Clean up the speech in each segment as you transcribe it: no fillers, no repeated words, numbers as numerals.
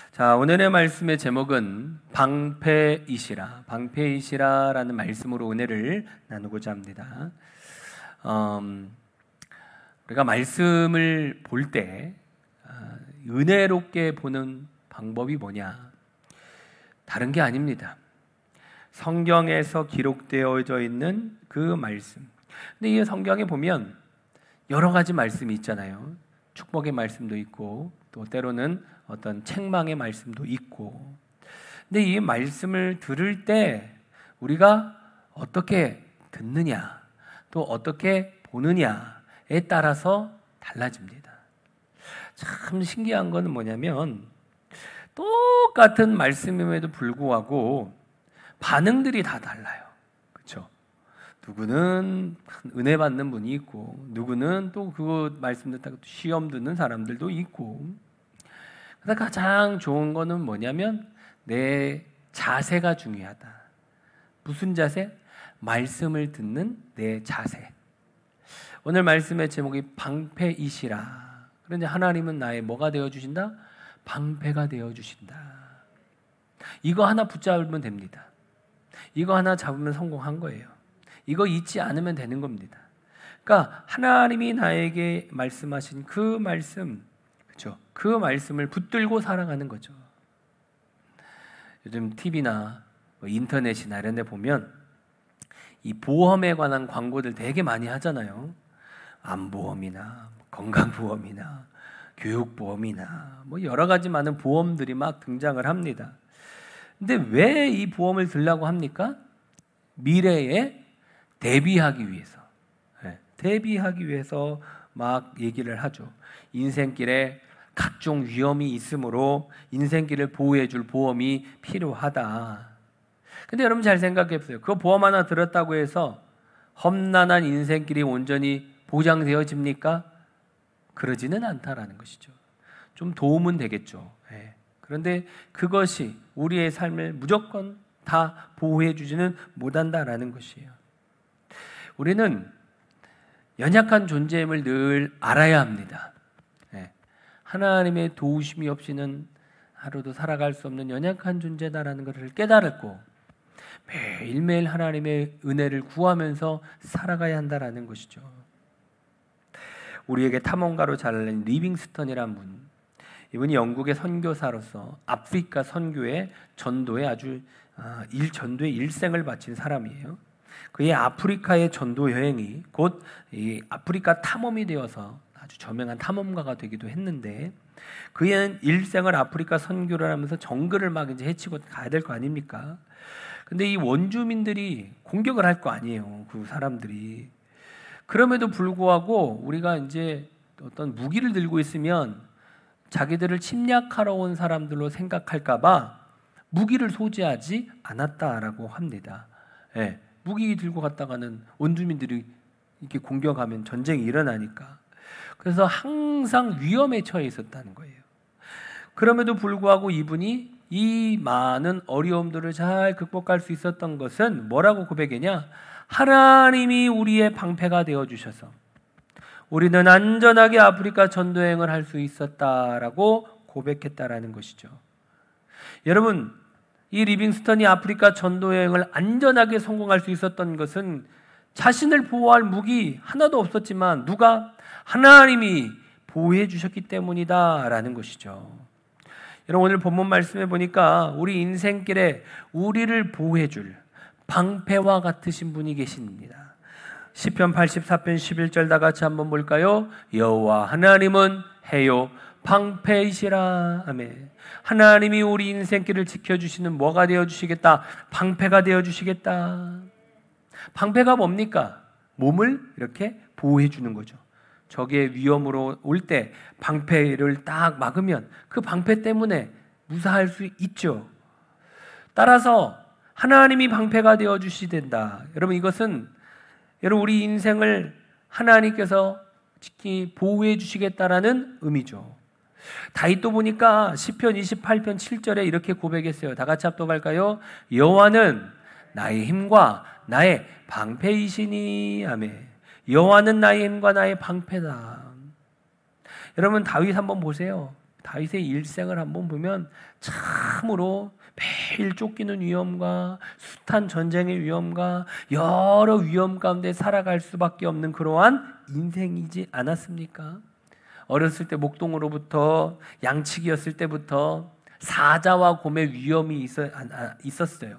자, 오늘의 말씀의 제목은 방패이시라라는 말씀으로 은혜를 나누고자 합니다. 우리가 말씀을 볼 때 은혜롭게 보는 방법이 뭐냐? 다른 게 아닙니다. 성경에서 기록되어져 있는 그 말씀. 근데 이 성경에 보면 여러 가지 말씀이 있잖아요. 축복의 말씀도 있고 또 때로는 어떤 책망의 말씀도 있고. 근데 이 말씀을 들을 때 우리가 어떻게 듣느냐 또 어떻게 보느냐에 따라서 달라집니다. 참 신기한 거는 뭐냐면 똑같은 말씀임에도 불구하고 반응들이 다 달라요. 그렇죠? 누구는 은혜 받는 분이 있고 누구는 또 그거 말씀 듣다가 시험 듣는 사람들도 있고. 그래서 가장 좋은 거는 뭐냐면 내 자세가 중요하다. 무슨 자세? 말씀을 듣는 내 자세. 오늘 말씀의 제목이 방패이시라. 그런데 하나님은 나의 뭐가 되어주신다? 방패가 되어주신다. 이거 하나 붙잡으면 됩니다. 이거 하나 잡으면 성공한 거예요. 이거 잊지 않으면 되는 겁니다. 그러니까 하나님이 나에게 말씀하신 그 말씀, 그렇죠? 그 말씀을 붙들고 살아가는 거죠. 요즘 TV나 인터넷이나 이런 데 보면 이 보험에 관한 광고들 되게 많이 하잖아요. 암보험이나 건강보험이나 교육보험이나 뭐 여러 가지 많은 보험들이 막 등장을 합니다. 근데 왜 이 보험을 들라고 합니까? 미래에 대비하기 위해서. 대비하기 위해서 막 얘기를 하죠. 인생길에 각종 위험이 있으므로 인생길을 보호해줄 보험이 필요하다. 근데 여러분 잘 생각해 보세요. 그 보험 하나 들었다고 해서 험난한 인생길이 온전히 보장되어집니까? 그러지는 않다라는 것이죠. 좀 도움은 되겠죠. 그런데 그것이 우리의 삶을 무조건 다 보호해주지는 못한다라는 것이에요. 우리는 연약한 존재임을 늘 알아야 합니다. 하나님의 도우심이 없이는 하루도 살아갈 수 없는 연약한 존재다라는 것을 깨달았고 매일매일 하나님의 은혜를 구하면서 살아가야 한다라는 것이죠. 우리에게 탐험가로 잘 알린 리빙스턴이라는 분, 이분이 영국의 선교사로서 아프리카 선교의 전도에 전도에 일생을 바친 사람이에요. 그의 아프리카의 전도 여행이 곧 이 아프리카 탐험이 되어서 아주 저명한 탐험가가 되기도 했는데, 그의 일생을 아프리카 선교를 하면서 정글을 막 이제 헤치고 가야 될 거 아닙니까? 근데 이 원주민들이 공격을 할 거 아니에요. 그 사람들이. 그럼에도 불구하고 우리가 이제 어떤 무기를 들고 있으면 자기들을 침략하러 온 사람들로 생각할까봐 무기를 소지하지 않았다라고 합니다. 무기 들고 갔다가는 원주민들이 이렇게 공격하면 전쟁이 일어나니까. 그래서 항상 위험에 처해 있었다는 거예요. 그럼에도 불구하고 이분이 이 많은 어려움들을 잘 극복할 수 있었던 것은 뭐라고 고백했냐? 하나님이 우리의 방패가 되어주셔서 우리는 안전하게 아프리카 전도여행을 할 수 있었다라고 고백했다라는 것이죠. 여러분, 이 리빙스턴이 아프리카 전도여행을 안전하게 성공할 수 있었던 것은 자신을 보호할 무기 하나도 없었지만 누가? 하나님이 보호해 주셨기 때문이다라는 것이죠. 여러분, 오늘 본문 말씀에 보니까 우리 인생길에 우리를 보호해 줄 방패와 같으신 분이 계십니다. 시편 84편 11절 다 같이 한번 볼까요? 여호와 하나님은 해요 방패이시라. 아멘. 하나님이 우리 인생길을 지켜주시는 뭐가 되어주시겠다? 방패가 되어주시겠다. 방패가 뭡니까? 몸을 이렇게 보호해 주는 거죠. 적의 위험으로 올 때 방패를 딱 막으면 그 방패 때문에 무사할 수 있죠. 따라서 하나님이 방패가 되어주시된다. 여러분, 이것은 우리 인생을 하나님께서 지키 보호해 주시겠다라는 의미죠. 다윗도 보니까 시편 28편 7절에 이렇게 고백했어요. 다 같이 합독할까요? 여호와는 나의 힘과 나의 방패이시니. 아멘. 여호와는 나의 힘과 나의 방패다. 여러분, 다윗 한번 보세요. 다윗의 일생을 한번 보면 참으로 매일 쫓기는 위험과 숱한 전쟁의 위험과 여러 위험 가운데 살아갈 수밖에 없는 그러한 인생이지 않았습니까? 어렸을 때 목동으로부터 양치기였을 때부터 사자와 곰의 위험이 있었어요.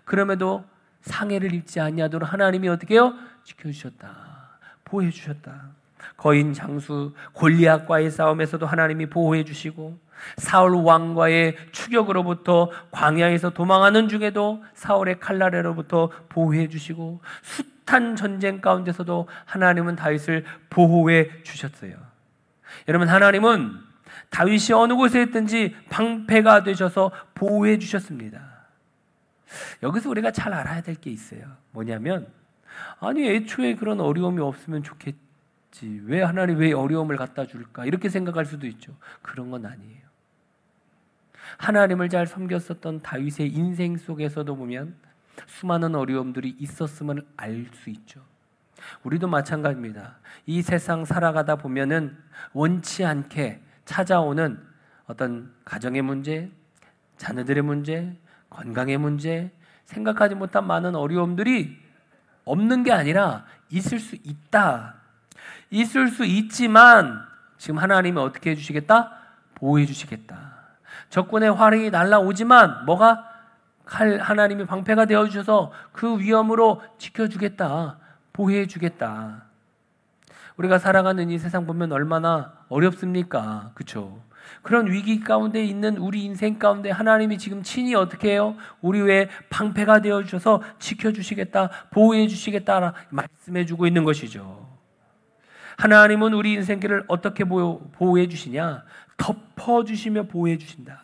그럼에도 상해를 입지 아니하도록 하나님이 어떻게 해요? 지켜주셨다. 보호해 주셨다. 거인 장수 골리앗과의 싸움에서도 하나님이 보호해 주시고, 사울 왕과의 추격으로부터 광야에서 도망하는 중에도 사울의 칼날에로부터 보호해 주시고, 숱한 전쟁 가운데서도 하나님은 다윗을 보호해 주셨어요. 여러분, 하나님은 다윗이 어느 곳에 있든지 방패가 되셔서 보호해 주셨습니다. 여기서 우리가 잘 알아야 될 게 있어요. 뭐냐면, 아니 애초에 그런 어려움이 없으면 좋겠지, 왜 하나님 왜 어려움을 갖다 줄까, 이렇게 생각할 수도 있죠. 그런 건 아니에요. 하나님을 잘 섬겼었던 다윗의 인생 속에서도 보면 수많은 어려움들이 있었음을 알 수 있죠. 우리도 마찬가지입니다. 이 세상 살아가다 보면은 원치 않게 찾아오는 어떤 가정의 문제, 자녀들의 문제, 건강의 문제, 생각하지 못한 많은 어려움들이 없는 게 아니라 있을 수 있다. 있을 수 있지만 지금 하나님이 어떻게 해주시겠다? 보호해 주시겠다. 적군의 활이 날라오지만 뭐가? 하나님이 방패가 되어주셔서 그 위험으로 지켜주겠다. 보호해 주겠다. 우리가 살아가는 이 세상 보면 얼마나 어렵습니까? 그렇죠? 그런 위기 가운데 있는 우리 인생 가운데 하나님이 지금 친히 어떻게 해요? 우리 외에 방패가 되어주셔서 지켜주시겠다, 보호해 주시겠다 말씀해 주고 있는 것이죠. 하나님은 우리 인생길을 어떻게 보호해 주시냐? 덮어주시며 보호해 주신다.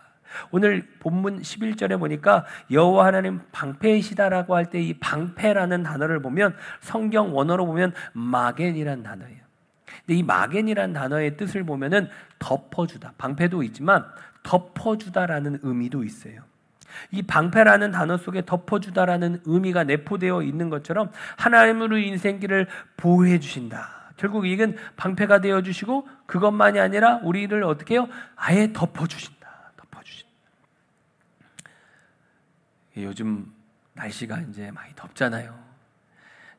오늘 본문 11절에 보니까 여호와 하나님 방패이시다라고 할 때 이 방패라는 단어를 보면 성경 원어로 보면 마겐이라는 단어예요. 근데 이 마겐이라는 단어의 뜻을 보면은 덮어주다, 방패도 있지만 덮어주다라는 의미도 있어요. 이 방패라는 단어 속에 덮어주다라는 의미가 내포되어 있는 것처럼 하나님으로 인생길을 보호해 주신다. 결국 이건 방패가 되어 주시고 그것만이 아니라 우리를 어떻게 해요? 아예 덮어주신다. 덮어주신다. 요즘 날씨가 이제 많이 덥잖아요.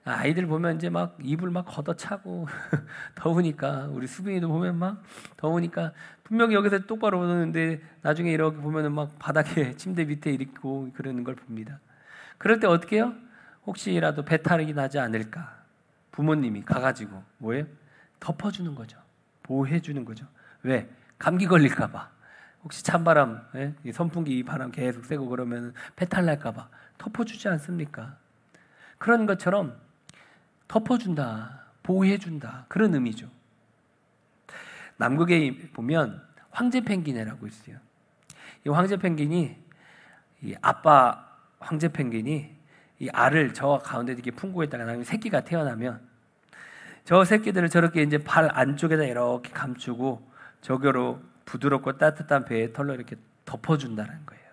아이들 보면 이제 막 이불 막 걷어차고 더우니까, 우리 수빈이도 보면 막 더우니까 분명히 여기서 똑바로 보는데 나중에 이렇게 보면은 막 바닥에 침대 밑에 있고 그러는 걸 봅니다. 그럴 때 어떻게 해요? 혹시라도 배탈이 나지 않을까 부모님이 가가지고 뭐예요? 덮어주는 거죠. 보호해주는 거죠. 왜? 감기 걸릴까봐. 혹시 찬바람, 이 선풍기 이 바람 계속 쐬고 그러면 배탈 날까봐 덮어주지 않습니까? 그런 것처럼 덮어준다, 보호해준다, 그런 의미죠. 남극에 보면 황제 펭귄이라고 있어요. 이 황제 펭귄이, 이 아빠 황제 펭귄이 이 알을 저 가운데 이렇게 풍구에다가 나면 새끼가 태어나면 저 새끼들을 저렇게 이제 발 안쪽에다 이렇게 감추고 저기로 부드럽고 따뜻한 배의 털로 이렇게 덮어준다는 거예요.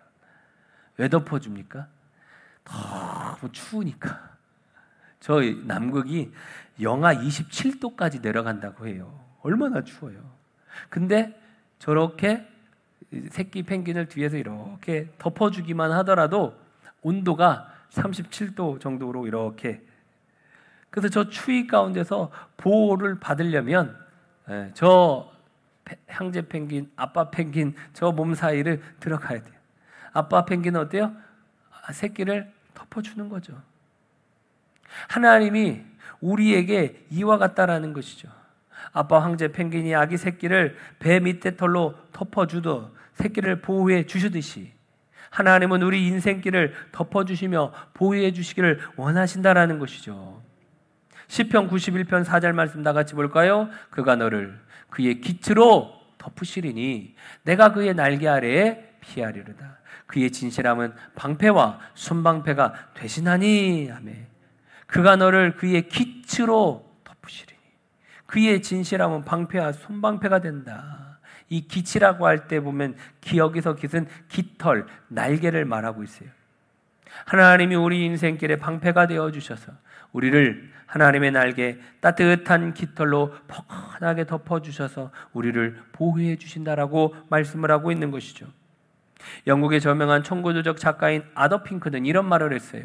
왜 덮어줍니까? 너무 추우니까. 저 남극이 영하 27도까지 내려간다고 해요. 얼마나 추워요. 근데 저렇게 새끼 펭귄을 뒤에서 이렇게 덮어주기만 하더라도 온도가 37도 정도로 이렇게, 그래서 저 추위 가운데서 보호를 받으려면 저 형제 펭귄, 아빠 펭귄 저 몸 사이를 들어가야 돼요. 아빠 펭귄은 어때요? 새끼를 덮어주는 거죠. 하나님이 우리에게 이와 같다라는 것이죠. 아빠 황제 펭귄이 아기 새끼를 배 밑에 털로 덮어주듯 새끼를 보호해 주시듯이 하나님은 우리 인생길을 덮어주시며 보호해 주시기를 원하신다라는 것이죠. 시편 91편 4절 말씀 다 같이 볼까요? 그가 너를 그의 깃으로 덮으시리니 내가 그의 날개 아래에 피하리로다. 그의 진실함은 방패와 손방패가 되시나니. 아멘. 그가 너를 그의 깃으로 덮으시리니. 그의 진실함은 방패와 손방패가 된다. 이 깃이라고 할 때 보면 여기서 깃은 깃털, 날개를 말하고 있어요. 하나님이 우리 인생길의 방패가 되어주셔서 우리를 하나님의 날개 따뜻한 깃털로 포근하게 덮어주셔서 우리를 보호해 주신다라고 말씀을 하고 있는 것이죠. 영국의 저명한 청구조적 작가인 아더 핑크는 이런 말을 했어요.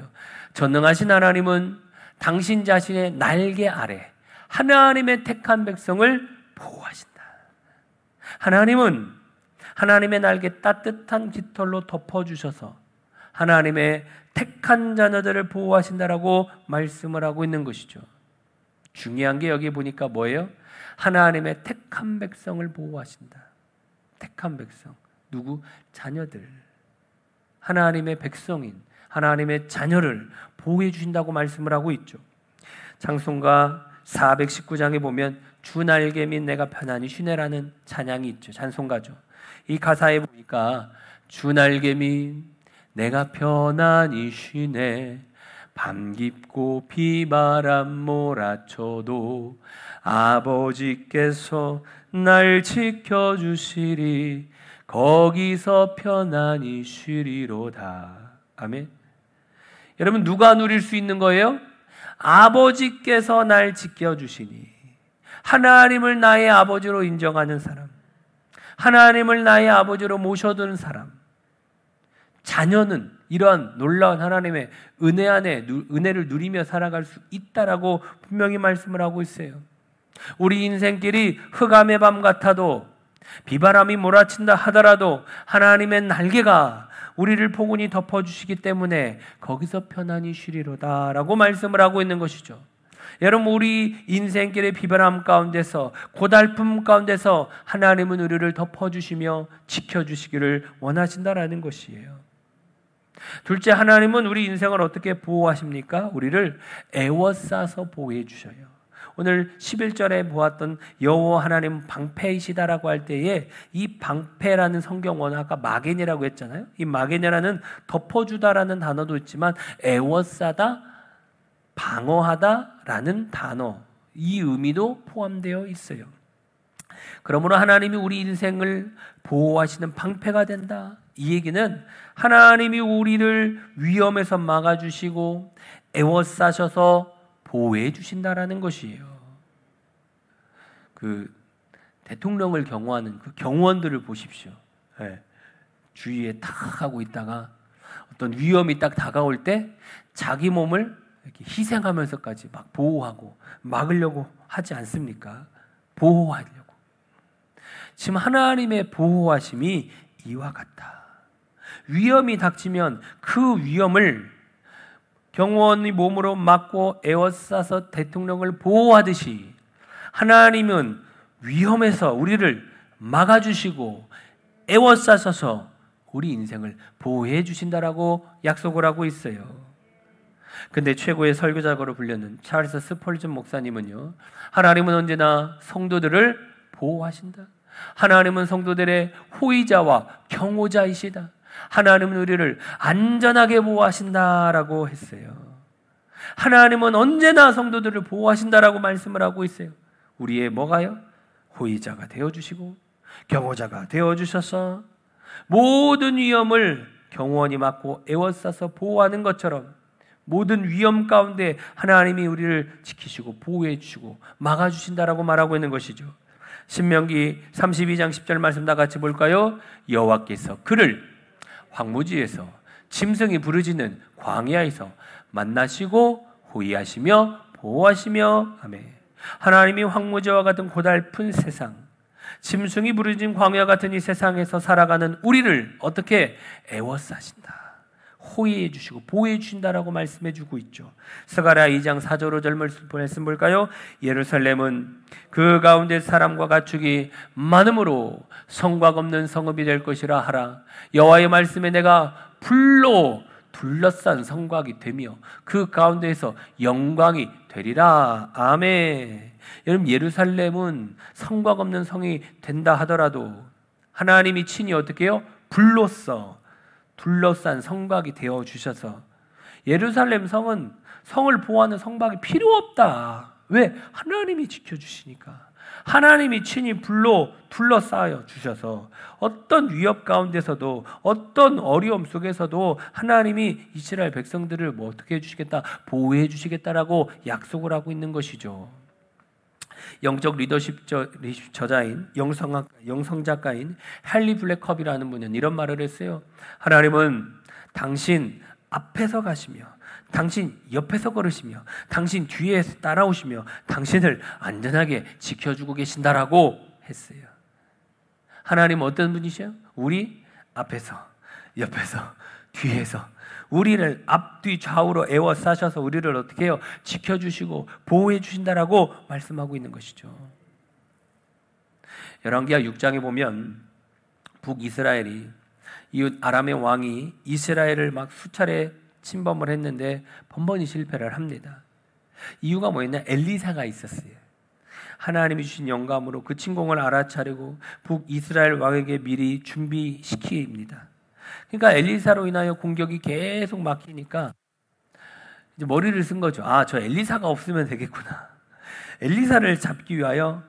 전능하신 하나님은 당신 자신의 날개 아래 하나님의 택한 백성을 보호하신다. 하나님은 하나님의 날개 따뜻한 깃털로 덮어주셔서 하나님의 택한 자녀들을 보호하신다라고 말씀을 하고 있는 것이죠. 중요한 게 여기 보니까 뭐예요? 하나님의 택한 백성을 보호하신다. 택한 백성. 누구? 자녀들. 하나님의 백성인 하나님의 자녀를 보호해 주신다고 말씀을 하고 있죠. 찬송가 419장에 보면 주 날개 및 내가 편안히 쉬네라는 찬양이 있죠. 찬송가죠. 이 가사에 보니까 주 날개 및 내가 편안히 쉬네 밤 깊고 비바람 몰아쳐도 아버지께서 날 지켜주시리 거기서 편안히 쉬리로다. 아멘. 여러분 누가 누릴 수 있는 거예요? 아버지께서 날 지켜주시니 하나님을 나의 아버지로 인정하는 사람, 하나님을 나의 아버지로 모셔두는 사람, 자녀는 이러한 놀라운 하나님의 은혜 안에 은혜를 누리며 살아갈 수 있다라고 분명히 말씀을 하고 있어요. 우리 인생길이 흑암의 밤 같아도 비바람이 몰아친다 하더라도 하나님의 날개가 우리를 포근히 덮어주시기 때문에 거기서 편안히 쉬리로다라고 말씀을 하고 있는 것이죠. 여러분 우리 인생길의 비바람 가운데서 고달픔 가운데서 하나님은 우리를 덮어주시며 지켜주시기를 원하신다라는 것이에요. 둘째, 하나님은 우리 인생을 어떻게 보호하십니까? 우리를 애워싸서 보호해 주셔요. 오늘 11절에 보았던 여호와 하나님 방패이시다라고 할 때에 이 방패라는 성경 원어 아까 마겐이라고 했잖아요. 이 마겐이라는 덮어주다라는 단어도 있지만 애워싸다, 방어하다라는 단어 이 의미도 포함되어 있어요. 그러므로 하나님이 우리 인생을 보호하시는 방패가 된다. 이 얘기는 하나님이 우리를 위험에서 막아주시고 애워싸셔서 보호해 주신다라는 것이에요. 그 대통령을 경호하는 그 경호원들을 보십시오. 네. 주위에 탁 하고 있다가 어떤 위험이 딱 다가올 때 자기 몸을 이렇게 희생하면서까지 막 보호하고 막으려고 하지 않습니까? 보호하려고. 지금 하나님의 보호하심이 이와 같다. 위험이 닥치면 그 위험을 경호원이 몸으로 막고 에워싸서 대통령을 보호하듯이 하나님은 위험에서 우리를 막아주시고 에워싸셔서 우리 인생을 보호해 주신다라고 약속을 하고 있어요. 근데 최고의 설교자로 불렸는 찰스 스펄전 목사님은요, 하나님은 언제나 성도들을 보호하신다. 하나님은 성도들의 호의자와 경호자이시다. 하나님은 우리를 안전하게 보호하신다라고 했어요. 하나님은 언제나 성도들을 보호하신다라고 말씀을 하고 있어요. 우리의 뭐가요? 호의자가 되어주시고 경호자가 되어주셔서 모든 위험을 경호원이 맡고 애워싸서 보호하는 것처럼 모든 위험 가운데 하나님이 우리를 지키시고 보호해 주시고 막아주신다라고 말하고 있는 것이죠. 신명기 32장 10절 말씀 다 같이 볼까요? 여호와께서 그를 황무지에서 짐승이 부르짖는 광야에서 만나시고 호위하시며 보호하시며 아멘. 하나님이 황무지와 같은 고달픈 세상, 짐승이 부르짖는 광야 같은 이 세상에서 살아가는 우리를 어떻게 애워싸신다, 호의해 주시고 보호해 주신다라고 말씀해 주고 있죠. 스가랴 2장 4절 5절 말씀 볼까요? 예루살렘은 그 가운데 사람과 가축이 많음으로 성곽 없는 성읍이 될 것이라 하라. 여호와의 말씀에 내가 불로 둘러싼 성곽이 되며 그 가운데에서 영광이 되리라. 아멘. 여러분 예루살렘은 성곽 없는 성이 된다 하더라도 하나님이 친히 어떻게 해요? 불로써 둘러싼 성곽이 되어 주셔서 예루살렘 성은 성을 보호하는 성곽이 필요 없다. 왜? 하나님이 지켜주시니까. 하나님이 친히 불로 둘러싸여 주셔서 어떤 위협 가운데서도 어떤 어려움 속에서도 하나님이 이스라엘 백성들을 뭐 어떻게 해주시겠다, 보호해 주시겠다라고 약속을 하고 있는 것이죠. 영적 리더십 저자인 영성작가인 헨리 블랙컵이라는 분은 이런 말을 했어요. 하나님은 당신 앞에서 가시며 당신 옆에서 걸으시며 당신 뒤에서 따라오시며 당신을 안전하게 지켜주고 계신다라고 했어요. 하나님은 어떤 분이셔요? 우리 앞에서, 옆에서, 뒤에서 우리를 앞뒤 좌우로 에워싸셔서 우리를 어떻게 해요? 지켜주시고 보호해 주신다라고 말씀하고 있는 것이죠. 열왕기하 6장에 보면 북이스라엘이 이웃 아람의 왕이 이스라엘을 막 수차례 침범을 했는데 번번이 실패를 합니다. 이유가 뭐였냐? 엘리사가 있었어요. 하나님이 주신 영감으로 그 침공을 알아차리고 북이스라엘 왕에게 미리 준비시킵니다. 그러니까 엘리사로 인하여 공격이 계속 막히니까 이제 머리를 쓴 거죠. 아, 저 엘리사가 없으면 되겠구나. 엘리사를 잡기 위하여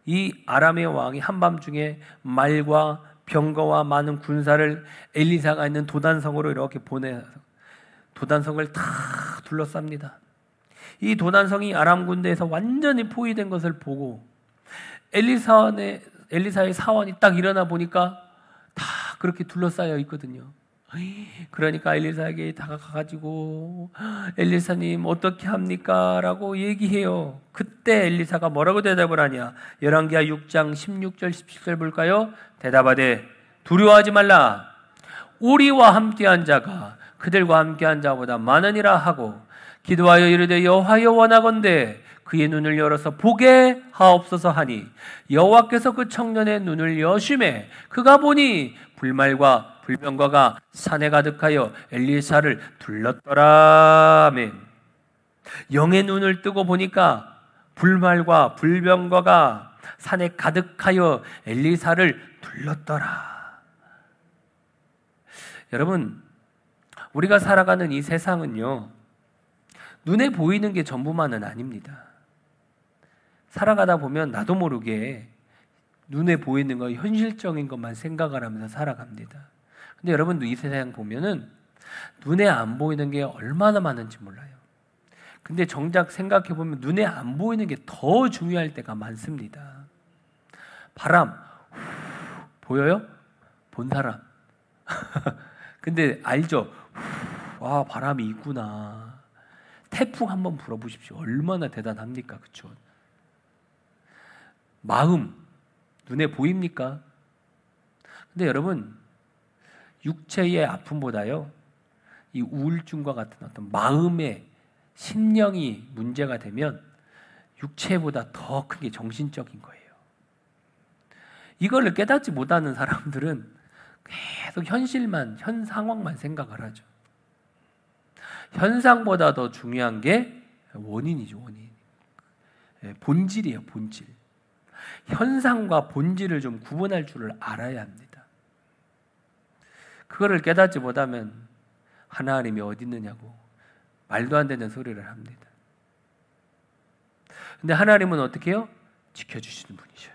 이 아람의 왕이 한밤중에 말과 병거와 많은 군사를 엘리사가 있는 도단성으로 이렇게 보내서 도단성을 다 둘러쌉니다. 이 도단성이 아람 군대에서 완전히 포위된 것을 보고 엘리사의 사원이 딱 일어나 보니까 다 그렇게 둘러싸여 있거든요. 그러니까 엘리사에게 다가가가지고 엘리사님 어떻게 합니까? 라고 얘기해요. 그때 엘리사가 뭐라고 대답을 하냐? 열왕기하 6장 16절 17절 볼까요? 대답하되 두려워하지 말라. 우리와 함께한 자가 그들과 함께한 자보다 많으니라 하고 기도하여 이르되 여호와여 원하건대 그의 눈을 열어서 보게 하옵소서 하니 여호와께서 그 청년의 눈을 여심해 그가 보니 불말과 불병거가 산에 가득하여 엘리사를 둘렀더라. 아멘. 영의 눈을 뜨고 보니까 불말과 불병거가 산에 가득하여 엘리사를 둘렀더라. 여러분, 우리가 살아가는 이 세상은요, 눈에 보이는 게 전부만은 아닙니다. 살아가다 보면 나도 모르게 눈에 보이는 거, 현실적인 것만 생각을 하면서 살아갑니다. 근데 여러분도 이 세상 보면은 눈에 안 보이는 게 얼마나 많은지 몰라요. 근데 정작 생각해 보면 눈에 안 보이는 게 더 중요할 때가 많습니다. 바람, 보여요? 본 사람. 근데 알죠? 와, 바람이 있구나. 태풍 한번 불어보십시오. 얼마나 대단합니까? 그렇죠? 마음, 눈에 보입니까? 근데 여러분, 육체의 아픔보다요, 이 우울증과 같은 어떤 마음의 심령이 문제가 되면 육체보다 더 큰 게 정신적인 거예요. 이거를 깨닫지 못하는 사람들은 계속 현실만, 현 상황만 생각을 하죠. 현상보다 더 중요한 게 원인이죠, 원인. 본질이에요, 본질. 현상과 본질을 좀 구분할 줄을 알아야 합니다. 그거를 깨닫지 못하면 하나님이 어디 있느냐고 말도 안 되는 소리를 합니다. 근데 하나님은 어떻게 해요? 지켜주시는 분이셔요.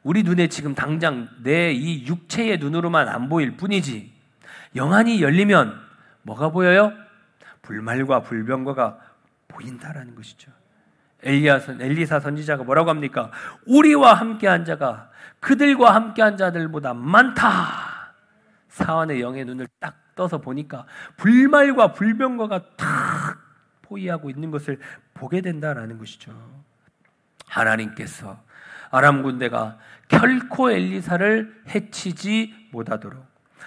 우리 눈에 지금 당장 내 이 육체의 눈으로만 안 보일 뿐이지 영안이 열리면 뭐가 보여요? 불말과 불병거가 보인다라는 것이죠. 엘리사 선지자가 뭐라고 합니까? 우리와 함께한 자가 그들과 함께한 자들보다 많다. 사환의 영의 눈을 딱 떠서 보니까 불말과 불병거가 탁 포위하고 있는 것을 보게 된다라는 것이죠. 하나님께서 아람 군대가 결코 엘리사를 해치지 못하도록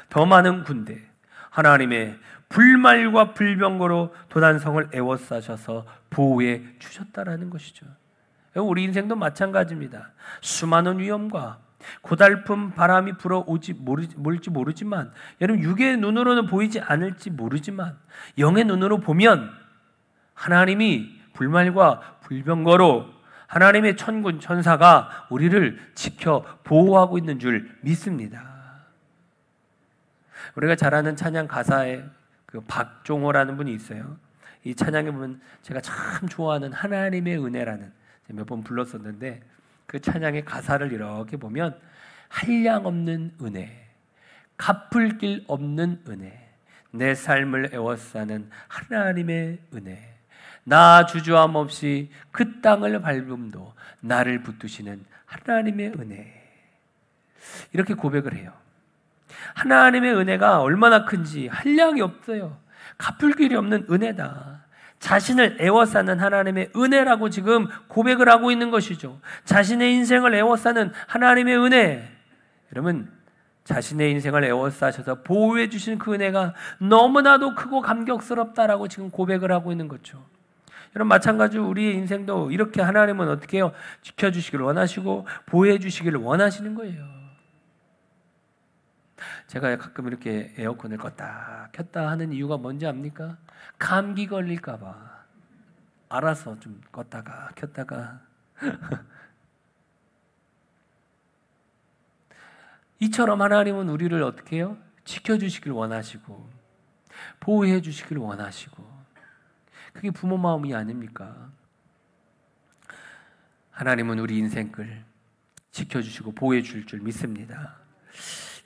더 많은 군대, 하나님의 불말과 불병거로 도단성을 에워싸셔서 보호해 주셨다라는 것이죠. 우리 인생도 마찬가지입니다. 수많은 위험과 고달픈 바람이 불어올지 모르지만, 여러분 육의 눈으로는 보이지 않을지 모르지만 영의 눈으로 보면 하나님이 불말과 불병거로 하나님의 천군 천사가 우리를 지켜 보호하고 있는 줄 믿습니다. 우리가 잘 아는 찬양 가사에 그 박종호라는 분이 있어요. 이 찬양에 보면 제가 참 좋아하는 하나님의 은혜라는 몇 번 불렀었는데 그 찬양의 가사를 이렇게 보면 한량 없는 은혜, 갚을 길 없는 은혜, 내 삶을 애워싸는 하나님의 은혜, 나 주저함 없이 그 땅을 밟음도 나를 붙드시는 하나님의 은혜, 이렇게 고백을 해요. 하나님의 은혜가 얼마나 큰지 한량이 없어요. 갚을 길이 없는 은혜다. 자신을 애워싸는 하나님의 은혜라고 지금 고백을 하고 있는 것이죠. 자신의 인생을 애워싸는 하나님의 은혜. 여러분, 자신의 인생을 애워싸셔서 보호해 주신 그 은혜가 너무나도 크고 감격스럽다라고 지금 고백을 하고 있는 거죠. 여러분, 마찬가지로 우리의 인생도 이렇게 하나님은 어떻게 해요? 지켜주시길 원하시고 보호해 주시기를 원하시는 거예요. 제가 가끔 이렇게 에어컨을 껐다 켰다 하는 이유가 뭔지 압니까? 감기 걸릴까 봐 알아서 좀 껐다가 켰다가 이처럼 하나님은 우리를 어떻게 해요? 지켜주시길 원하시고 보호해 주시길 원하시고, 그게 부모 마음이 아닙니까? 하나님은 우리 인생을 지켜주시고 보호해 줄 믿습니다.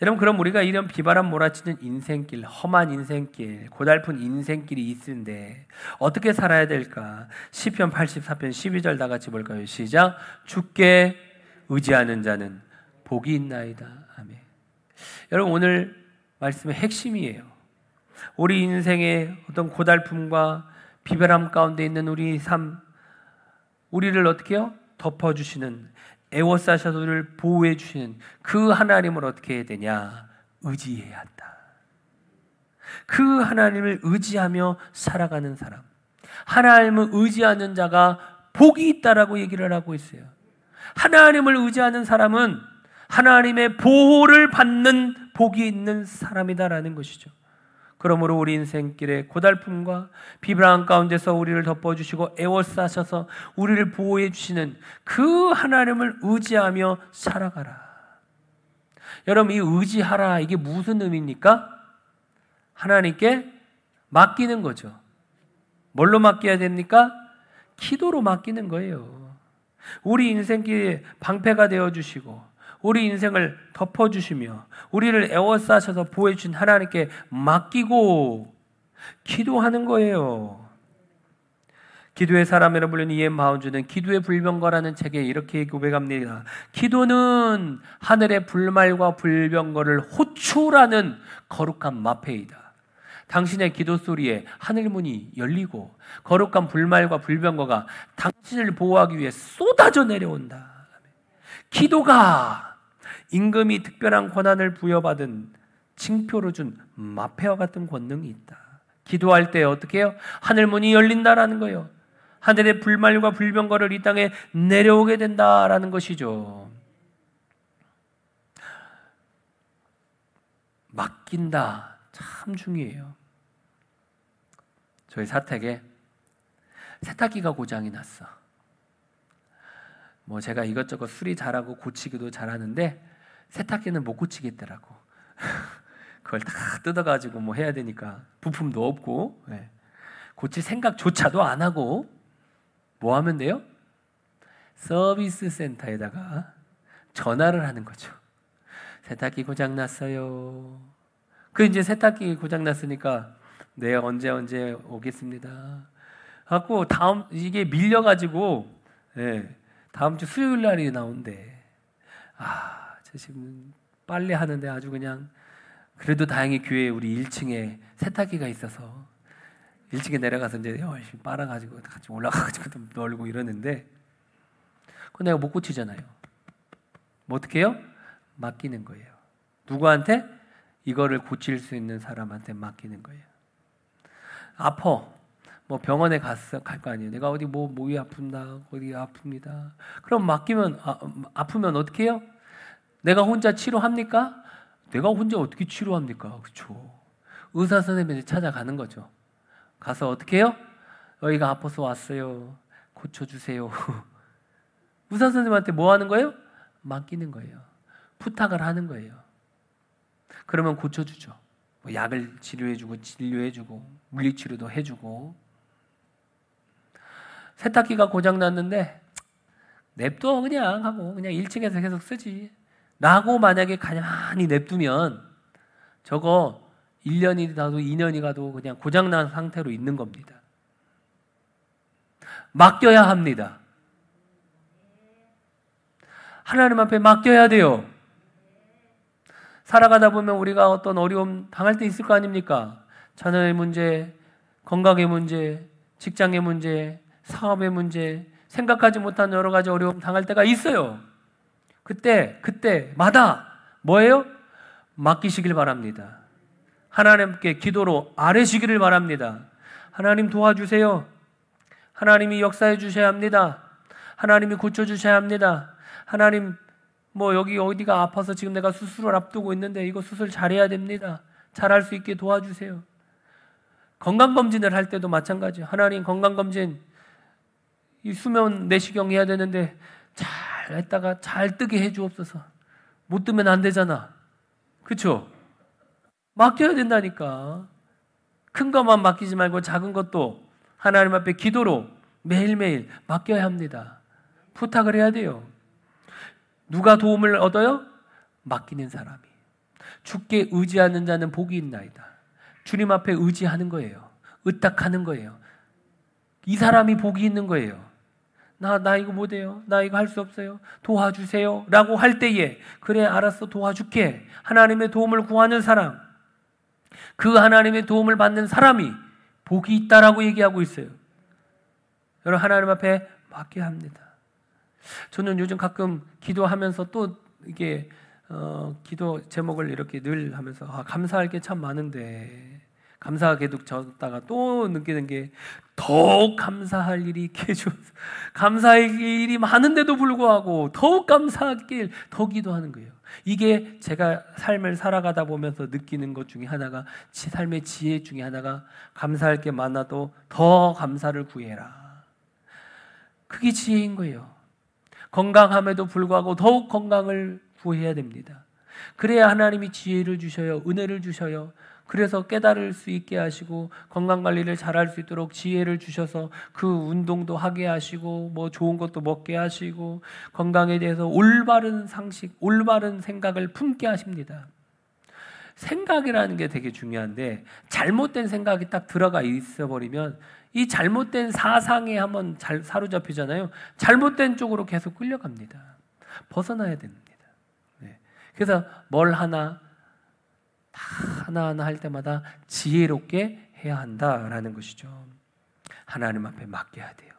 여러분, 그럼 우리가 이런 비바람 몰아치는 인생길, 험한 인생길, 고달픈 인생길이 있는데 어떻게 살아야 될까? 시편 84편 12절 다 같이 볼까요? 시작. 주께 의지하는 자는 복이 있나이다. 아멘. 여러분, 오늘 말씀의 핵심이에요. 우리 인생의 어떤 고달픔과 비바람 가운데 있는 우리 삶, 우리를 어떻게 해요? 덮어주시는, 애워싸셔서 우리를 보호해 주시는 그 하나님을 어떻게 해야 되냐? 의지해야 한다. 그 하나님을 의지하며 살아가는 사람, 하나님을 의지하는 자가 복이 있다라고 얘기를 하고 있어요. 하나님을 의지하는 사람은 하나님의 보호를 받는 복이 있는 사람이다라는 것이죠. 그러므로 우리 인생길의 고달픔과 비바람 가운데서 우리를 덮어주시고 애워싸셔서 우리를 보호해 주시는 그 하나님을 의지하며 살아가라. 여러분, 이 의지하라, 이게 무슨 의미입니까? 하나님께 맡기는 거죠. 뭘로 맡겨야 됩니까? 기도로 맡기는 거예요. 우리 인생길에 방패가 되어주시고 우리 인생을 덮어주시며 우리를 애워싸셔서 보호해주신 하나님께 맡기고 기도하는 거예요. 기도의 사람이라 불리는 이엠 마운주는 기도의 불병거라는 책에 이렇게 고백합니다. 기도는 하늘의 불말과 불병거를 호출하는 거룩한 마패이다. 당신의 기도 소리에 하늘문이 열리고 거룩한 불말과 불병거가 당신을 보호하기 위해 쏟아져 내려온다. 기도가 임금이 특별한 권한을 부여받은 징표로 준 마패와 같은 권능이 있다. 기도할 때 어떻게 해요? 하늘문이 열린다라는 거예요. 하늘의 불말과 불병거를 이 땅에 내려오게 된다라는 것이죠. 맡긴다, 참 중요해요. 저희 사택에 세탁기가 고장이 났어. 뭐 제가 이것저것 수리 잘하고 고치기도 잘하는데 세탁기는 못 고치겠더라고. 그걸 다 뜯어가지고 뭐 해야 되니까 부품도 없고, 네. 고칠 생각조차도 안 하고 뭐 하면 돼요? 서비스 센터에다가 전화를 하는 거죠. 세탁기 고장 났어요. 그 이제 세탁기 고장 났으니까 네, 언제 오겠습니다. 갖고 다음 이게 밀려가지고 네, 다음 주 수요일 날이 나온대. 저 지금 빨래 하는데 아주 그냥, 그래도 다행히 교회에 우리 1층에 세탁기가 있어서 1층에 내려가서 이제 열심히 빨아가지고 같이 올라가가지고 좀 놀고 이러는데, 그거 내가 못 고치잖아요. 뭐 어떻게 해요? 맡기는 거예요. 누구한테? 이거를 고칠 수 있는 사람한테 맡기는 거예요. 아파. 뭐 병원에 갈 거 아니에요. 내가 어디 목이 아픈다, 어디 아픕니다. 그럼 맡기면 아프면 어떻게 해요? 내가 혼자 치료합니까? 내가 혼자 어떻게 치료합니까? 그렇죠. 의사 선생님한테 찾아가는 거죠. 가서 어떻게 해요? 여기가 아파서 왔어요. 고쳐주세요. 의사 선생님한테 뭐 하는 거예요? 맡기는 거예요. 부탁을 하는 거예요. 그러면 고쳐주죠. 뭐 약을 치료해주고 진료해주고 물리치료도 해주고. 세탁기가 고장났는데 냅둬 그냥 하고 그냥 1층에서 계속 쓰지 라고 만약에 가만히 냅두면 저거 1년이 가도 2년이 가도 그냥 고장난 상태로 있는 겁니다. 맡겨야 합니다. 하나님 앞에 맡겨야 돼요. 살아가다 보면 우리가 어떤 어려움 당할 때 있을 거 아닙니까? 자녀의 문제, 건강의 문제, 직장의 문제, 사업의 문제, 생각하지 못한 여러 가지 어려움 당할 때가 있어요. 그때마다 뭐예요? 맡기시길 바랍니다. 하나님께 기도로 아뢰시기를 바랍니다. 하나님 도와주세요. 하나님이 역사해 주셔야 합니다. 하나님이 고쳐주셔야 합니다. 하나님 여기 어디가 아파서 지금 내가 수술을 앞두고 있는데 이거 수술 잘해야 됩니다. 잘할 수 있게 도와주세요. 건강검진을 할 때도 마찬가지예요. 하나님 건강검진 이 수면 내시경 해야 되는데 잘 했다가 잘 뜨게 해주옵소서. 못 뜨면 안 되잖아. 그렇죠? 맡겨야 된다니까. 큰 것만 맡기지 말고 작은 것도 하나님 앞에 기도로 매일매일 맡겨야 합니다. 부탁을 해야 돼요. 누가 도움을 얻어요? 맡기는 사람이. 주께 의지하는 자는 복이 있나이다. 주님 앞에 의지하는 거예요. 의탁하는 거예요. 이 사람이 복이 있는 거예요. 나 이거 못해요. 나 이거 할 수 없어요. 도와주세요. 라고 할 때에 그래 알았어 도와줄게. 하나님의 도움을 구하는 사람, 그 하나님의 도움을 받는 사람이 복이 있다라고 얘기하고 있어요. 여러분 하나님 앞에 맡겨야 합니다. 저는 요즘 가끔 기도하면서 또 이게 기도 제목을 이렇게 늘 하면서 감사할 게 참 많은데 감사 계속 적다가 또 느끼는 게 더욱 감사할 일이 있게 해줘서 감사할 일이 많은데도 불구하고 더욱 감사하길 더 기도하는 거예요. 이게 제가 삶을 살아가다 보면서 느끼는 것 중에 하나가 삶의 지혜 중에 하나가 감사할 게 많아도 더 감사를 구해라. 그게 지혜인 거예요. 건강함에도 불구하고 더욱 건강을 구해야 됩니다. 그래야 하나님이 지혜를 주셔요. 은혜를 주셔요. 그래서 깨달을 수 있게 하시고 건강관리를 잘할 수 있도록 지혜를 주셔서 그 운동도 하게 하시고 좋은 것도 먹게 하시고 건강에 대해서 올바른 상식, 올바른 생각을 품게 하십니다. 생각이라는 게 되게 중요한데 잘못된 생각이 딱 들어가 있어버리면 이 잘못된 사상에 한번 사로잡히잖아요. 잘못된 쪽으로 계속 끌려갑니다. 벗어나야 됩니다. 네. 그래서 뭘 하나하나 할 때마다 지혜롭게 해야 한다라는 것이죠. 하나님 앞에 맡겨야 돼요.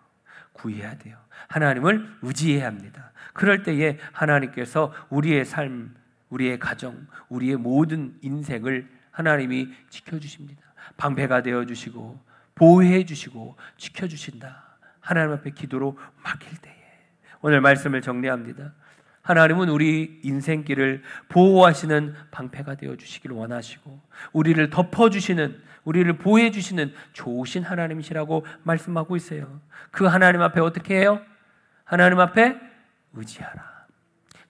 구해야 돼요. 하나님을 의지해야 합니다. 그럴 때에 하나님께서 우리의 삶, 우리의 가정, 우리의 모든 인생을 하나님이 지켜주십니다. 방패가 되어주시고 보호해 주시고 지켜주신다. 하나님 앞에 기도로 맡길 때에 오늘 말씀을 정리합니다. 하나님은 우리 인생길을 보호하시는 방패가 되어주시기를 원하시고 우리를 덮어주시는, 우리를 보호해주시는 좋으신 하나님이시라고 말씀하고 있어요. 그 하나님 앞에 어떻게 해요? 하나님 앞에 의지하라.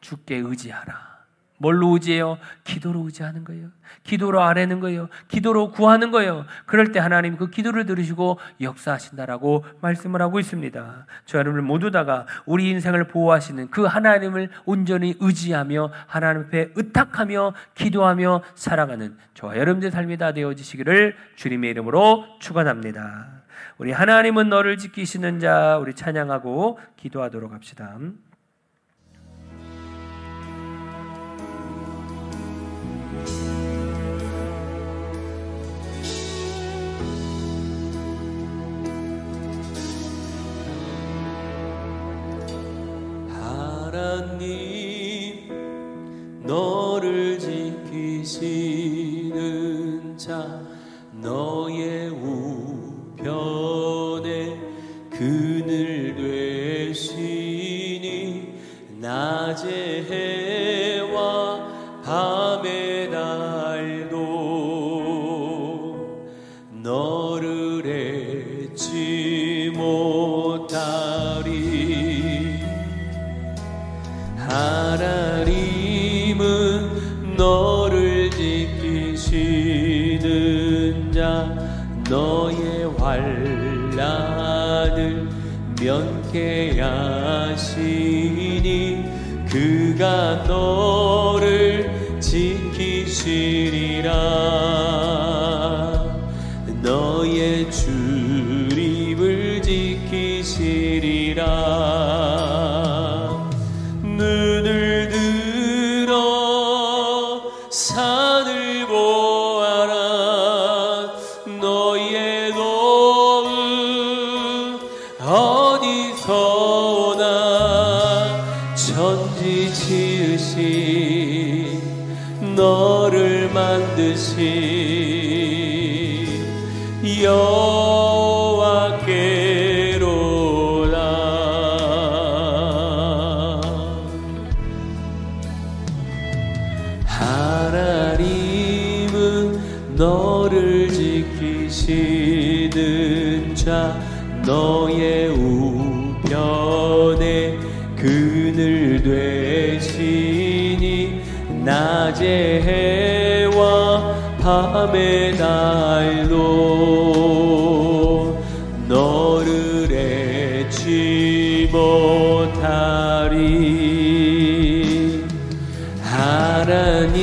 주께 의지하라. 뭘로 의지해요? 기도로 의지하는 거예요. 기도로 아뢰는 거예요. 기도로 구하는 거예요. 그럴 때 하나님 그 기도를 들으시고 역사하신다라고 말씀을 하고 있습니다. 저 여러분들 모두 다가 우리 인생을 보호하시는 그 하나님을 온전히 의지하며 하나님 앞에 의탁하며 기도하며 살아가는 저와 여러분들의 삶이 다 되어지시기를 주님의 이름으로 축원합니다. 우리 하나님은 너를 지키시는 자, 우리 찬양하고 기도하도록 합시다. 하나님 너를 지키시는 자 너의 우편에 그늘 되시니 낮의 해와 밤의 달도 너를 잊지 못하리. 하나님은 너를 지키시는 자 너의 환난을 면케하시니 그가 너를 지키시리라. 너의 출입을 지키시리라. 눈을 들어 산을 보아라. 너의 도움 어디서 오나. 천지 지으신 너를 만드신 여호와께로다. 하나님은 너를 지키시는 자, 너의 우편에 그늘 되시니 낮의 해와 밤의 달도 너를 잊지 못하리. 하나님은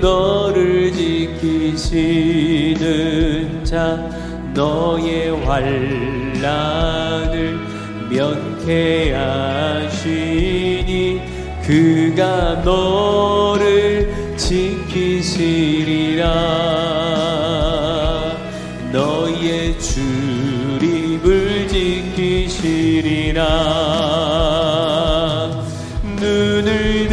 너를 지키시는 자, 너의 환난을 면케하시니 그가 너를 지키시리라. 너의 출입을 지키시리라. 눈을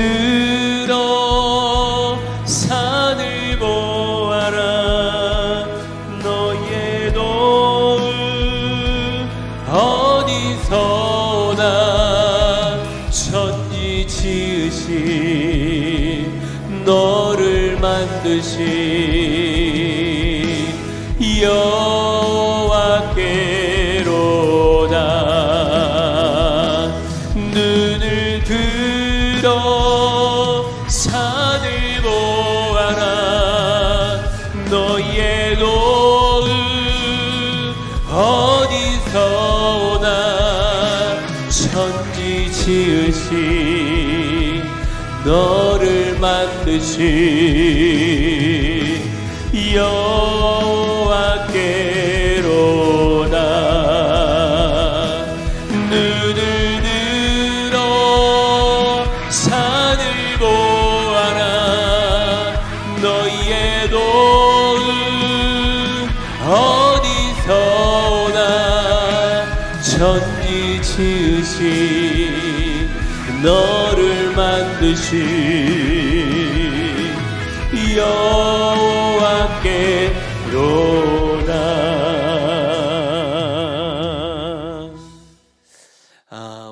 들어 산을 보아라. 너의 도움 어디서 오나. 천지 지으신 너를 만드신 여호와께로다. 눈을 들어 산을 보아라. 너의 도움 어디서 오나. 천지 지으신 너를 만드신 여호와께로다. 눈을 들어 산을 보아라. 너의 도움 어디서 오나. 천지 지으신 너를 만드신 여호와께로다.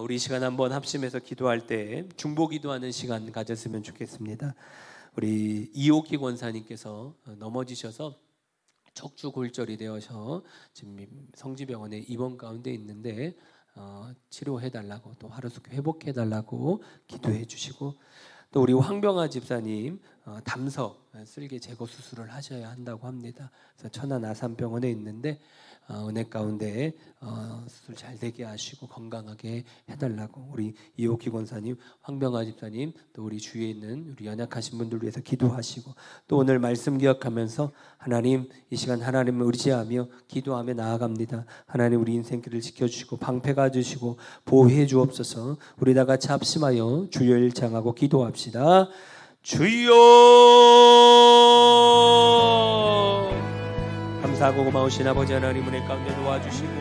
우리 시간 한번 합심해서 기도할 때 중보 기도하는 시간 가졌으면 좋겠습니다. 우리 이옥기 권사님께서 넘어지셔서 척추 골절이 되어서 지금 성지병원에 입원 가운데 있는데 치료해달라고, 또 하루속히 회복해달라고 기도해 주시고, 또 우리 황병아 집사님 담석 쓸개 제거 수술을 하셔야 한다고 합니다. 그래서 천안 아산병원에 있는데 은혜 가운데 수술 잘 되게 하시고 건강하게 해달라고 우리 이옥희 권사님, 황병아 집사님, 또 우리 주위에 있는 우리 연약하신 분들 위해서 기도하시고, 또 오늘 말씀 기억하면서 하나님, 이 시간 하나님을 의지하며 기도하며 나아갑니다. 하나님, 우리 인생길을 지켜주시고 방패가 주시고 보호해 주옵소서. 우리 다 같이 합심하여 주여 일창하고 기도합시다. 주여, 감사하고 고마우신 아버지 하나님, 은혜 가운데 도와주시고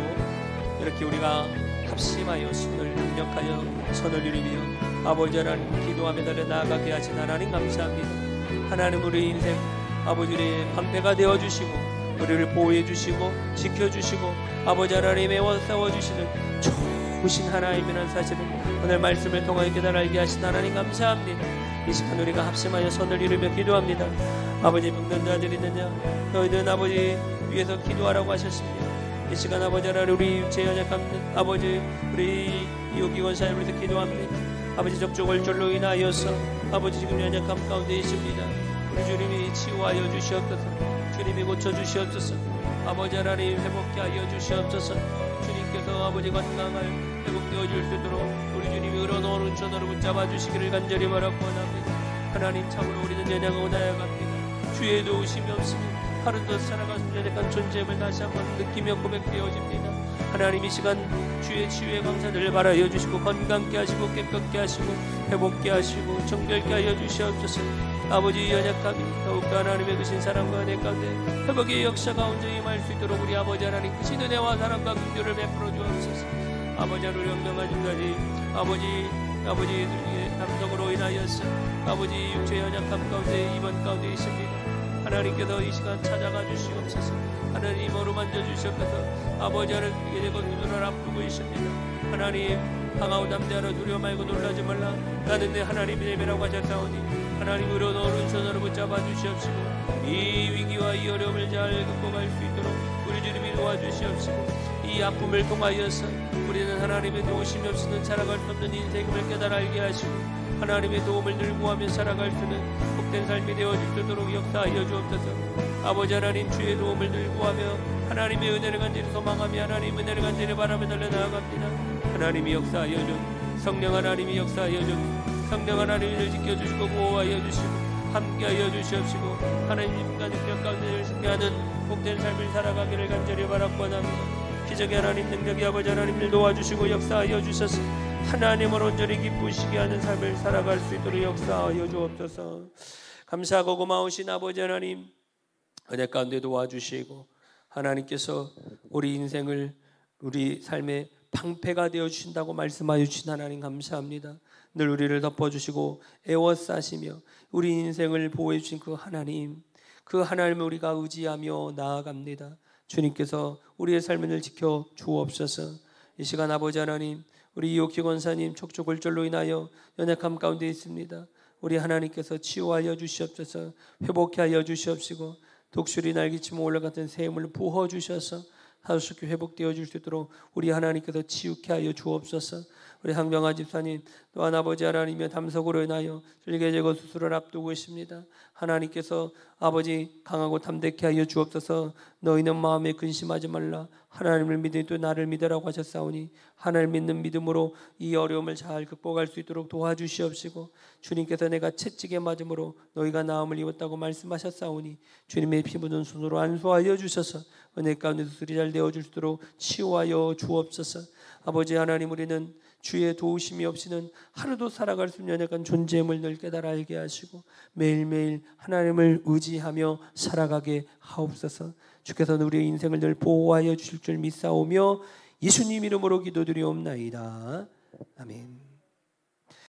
이렇게 우리가 합심하여 손을 능력하여 손을 이루며 아버지 하나님 기도하며 달려 나아가게 하신 하나님 감사합니다. 하나님, 우리 인생 아버지 우리의 방패가 되어주시고 우리를 보호해 주시고 지켜주시고 아버지 하나님의 세워주시는 좋으신 하나님이라는 사실을 오늘 말씀을 통하여 깨달아 알게 하신 하나님 감사합니다. 이 시간 우리가 합심하여 손을 이루며 기도합니다. 아버지, 병든 자들 있느냐, 너희들은 아버지 위해서 기도하라고 하셨습니다. 이 시간 아버지 하나님, 우리 육체 연약한 아버지 우리 이옥기 권사님 위해서 기도합니다. 아버지, 적조골절로 인하여서 아버지 지금 연약함 가운데 있습니다. 우리 주님이 치유하여 주시옵소서. 주님이 고쳐주시옵소서. 아버지 하나님 회복케 하여 주시옵소서. 주님께서 아버지 건강을 회복되어 줄 수 있도록 우리 주님이 의로운 오른손으로 붙잡아 주시기를 간절히 바라고 원합니다. 하나님 참으로 우리는 연약하고 나아갑니다. 주의 도우심이 없으면 하루도 살아갈 수 있는 존재임을 다시 한번 느끼며 고백되어집니다. 하나님 이 시간 주의 치유의 강사들을 바라여 주시고 건강케 하시고 깨끗게 하시고 회복케 하시고 정결케 하여 주시옵소서. 아버지 연약함이 더욱더 하나님의 크신 사랑과 은혜 가운데 회복의 역사가 온전히 임할 수 있도록 우리 아버지 하나님 크신 은혜와 사랑과 긍휼을 베풀어 주옵소서. 아버지 하나님 영명한 중까지 아버지 남성으로 인하여서 아버지 육체의 연약함 가운데 입원 가운데 있습니다. 하나님께서 이 시간 찾아가 주시옵소서. 하나님 어루만져 주시옵소서. 아버지 하나님 이제 곧 눈을 앞두고 있습니다. 하나님 강하고 담대하라. 두려워 말고 놀라지 말라. 나는 내 하나님의 예배라고 하셨사오니 하나님으로 오른손으로 붙잡아 주시옵시고 이 위기와 이 어려움을 잘 극복할 수 있도록 우리 주님이 도와주시옵시고 이 아픔을 통하여서 우리는 하나님의 도우심이 없이는 살아갈 수 없는 인생임을 깨달아 알게 하시고 하나님의 도움을 늘 구하며 살아갈 수 있는 복된 삶이 되어줄 수 있도록 역사하여 주옵소서. 아버지 하나님 주의 도움을 늘 구하며 하나님의 은혜를 간절히 소망하며 하나님 은혜를 간절히 바라며 달려나아갑니다. 하나님이 역사하여 주 성령 하나님이 역사하여 주 성령 하나님을 지켜주시고 보호하여 주시고 함께하여 주시옵시고 하나님과 능력 가운데 승리하는 복된 삶을 살아가기를 간절히 바라고 원합니다. 기적의 하나님 능력의 아버지 하나님을 도와주시고 역사하여 주셔서 하나님을 온전히 기쁘시게 하는 삶을 살아갈 수 있도록 역사하여 주옵소서. 감사하고 고마우신 아버지 하나님 은혜 가운데 도와주시고 하나님께서 우리 인생을 우리 삶의 방패가 되어주신다고 말씀하여 주신 하나님 감사합니다. 늘 우리를 덮어주시고 애워싸시며 우리 인생을 보호해 주신 그 하나님을 우리가 의지하며 나아갑니다. 주님께서 우리의 삶을 늘 지켜 주옵소서. 이 시간 아버지 하나님 우리 이옥희 권사님 촉촉골절로 인하여 연약함 가운데 있습니다. 우리 하나님께서 치유하여 주시옵소서. 회복케 하여 주시옵시고 독수리 날개치며 올라갔던 새 힘을 부어 주셔서 하루속히 회복되어 줄 수 있도록 우리 하나님께서 치유케 하여 주옵소서. 우리 항병아 집사님 또한 아버지 하나님의 담석으로 인하여 절개 제거 수술을 앞두고 있습니다. 하나님께서 아버지 강하고 담대케 하여 주옵소서. 너희는 마음에 근심하지 말라. 하나님을 믿으니 또 나를 믿으라고 하셨사오니 하나님 믿는 믿음으로 이 어려움을 잘 극복할 수 있도록 도와주시옵시고 주님께서 내가 채찍에 맞음으로 너희가 나음을 입었다고 말씀하셨사오니 주님의 피 묻은 손으로 안수하여 주셔서 은혜 가운데 수술이 잘 되어줄 수 있도록 치유하여 주옵소서. 아버지 하나님 우리는 주의 도우심이 없이는 하루도 살아갈 수 없는 연약한 존재임을 늘 깨달아 알게 하시고 매일매일 하나님을 의지하며 살아가게 하옵소서. 주께서는 우리의 인생을 늘 보호하여 주실 줄 믿사오며 예수님 이름으로 기도드리옵나이다. 아멘.